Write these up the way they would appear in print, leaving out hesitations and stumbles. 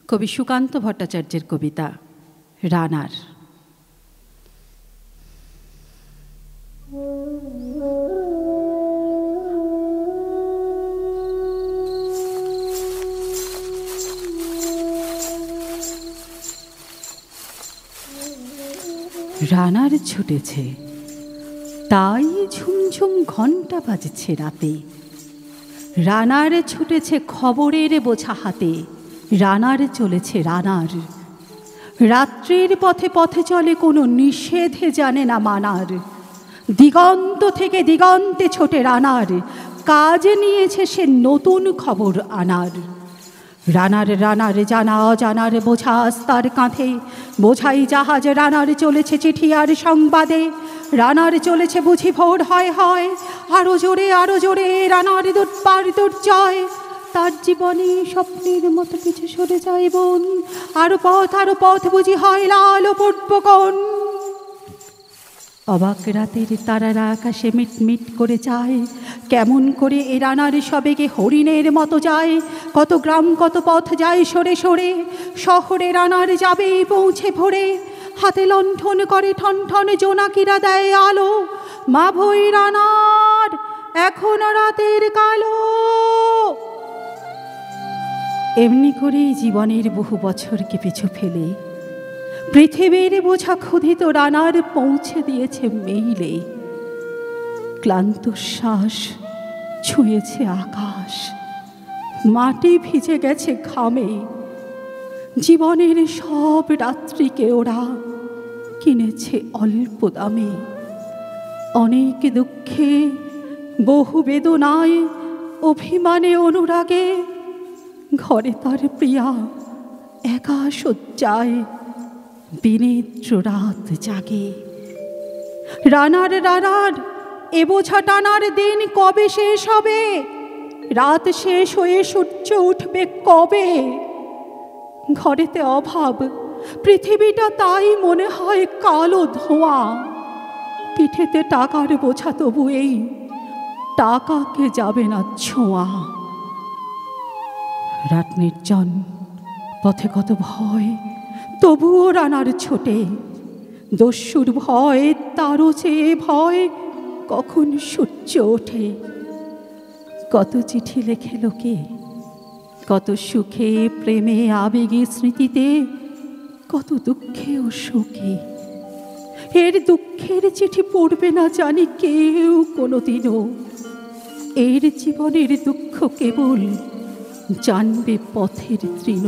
কবি সুকান্ত ভট্টাচার্যের কবিতা রানার। রানার ছুটেছে, তাই ঝুমঝুম ঘণ্টা বাজছে রাতে। রানার ছুটেছে খবরের বোঝা হাতে, রানার চলেছে রানার। রাত্রির পথে পথে চলে কোনো নিষেধে জানে না মানার। দিগন্ত থেকে দিগন্তে ছোটে রানার, কাজে নিয়েছে সে নতুন খবর আনার। রানার রানার জানা অজানার বোঝা তার কাঁধে, বোঝাই জাহাজ রানার চলেছে চিঠি আর সংবাদে। রানার চলেছে বুঝি ভোর হয় হয়, আরো জোরে রানার দুর্বার দুর্জয়। তার জীবনে স্বপ্নের মতো পিছু সরে যায় বন, আরো পথ বুঝি হয় লাল পূর্বকোণ। অবাক রাতের তারারা আকাশে মিটমিট করে যায়, কেমন করে এ রানার সবেগে হরিণের মতো যায়। কত গ্রাম কত পথ যায় সরে সরে, শহরে রানার যাবে পৌঁছে ভোরে। হাতে লণ্ঠন করে ঠন ঠন জোনাকিরা দেয় আলো, মা ভই রানার এখন রাতের কালো। এমনি করেই জীবনের বহু বছরকে পিছু ফেলে পৃথিবীর বোঝা ক্ষুধিত রানার পৌঁছে দিয়েছে মেইলে। ক্লান্ত শ্বাস ছুঁয়েছে আকাশ, মাটি ভিজে গেছে ঘামে। জীবনের সব রাত্রিকে ওরা কিনেছে অল্প দামে। অনেক দুঃখে বহু বেদনায় অভিমানে অনুরাগে, ঘরে তার প্রিয়া একা শয্যায় বিনিদ্র রাত জাগে। রানার রানার এ বোঝা টানার দিন কবে শেষ হবে? রাত শেষ হয়ে সূর্য উঠবে কবে? ঘরেতে অভাব, পৃথিবীটা তাই মনে হয় কালো ধোঁয়া। পিঠেতে টাকার বোঝা, তবু এই টাকাকে যাবে না ছোঁয়া। রাত নির্জন, পথে কত ভয়, তবুও রানার ছোটে। দস্যুর ভয়, তারও চেয়ে ভয় কখন সূর্য ওঠে। কত চিঠি লেখে লোকে, কত সুখে প্রেমে আবেগে স্মৃতিতে, কত দুঃখে ও সুখে। এর দুঃখের চিঠি পড়বে না জানি কেউ কোনোদিনও। এর জীবনের দুঃখ কেবল জানবে পথের তৃণ।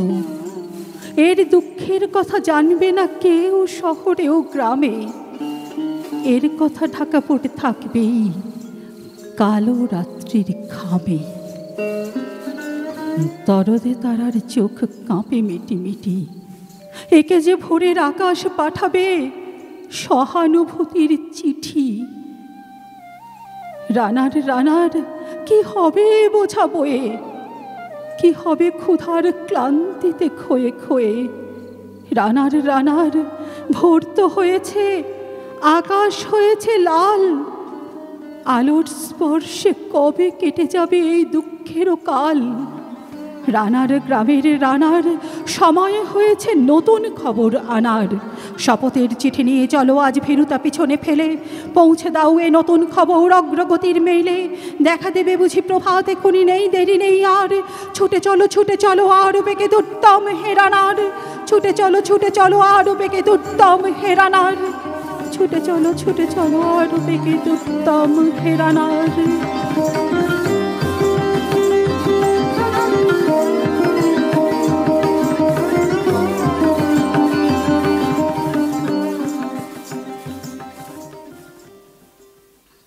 এর দুঃখের কথা জানবে না কেউ শহরে ও গ্রামে। এর কথা ঢাকা পড়ে থাকবেই কালো রাত্রির ঘামে। দরদে তারার চোখ কাঁপে মিটি মিটি, একে যে ভোরের আকাশ পাঠাবে সহানুভূতির চিঠি। রানার রানার কি হবে বোঝা বয়ে, কি হবে ক্ষুধার ক্লান্তিতে ক্ষয়ে ক্ষয়ে। রানার রানার ভোর তো হয়েছে, আকাশ হয়েছে লাল। আলোর স্পর্শে কবে কেটে যাবে এই দুঃখেরও কাল। রানার গ্রামের রানার সময় হয়েছে নতুন খবর আনার। শপথের চিঠি নিয়ে চলো আজ ভীরুতা পিছনে ফেলে, পৌঁছে দাও এ নতুন খবর অগ্রগতির মেইলে। দেখা দেবে বুঝি প্রভাত, এখনই নেই দেরি নেই আর। ছুটে চলো আরো বেগে দুর্দম হে রানার। ছুটে চলো আরো বেগে দুর্দম হে রানার। ছুটে চলো আরো বেগে দুর্দম হে রানার।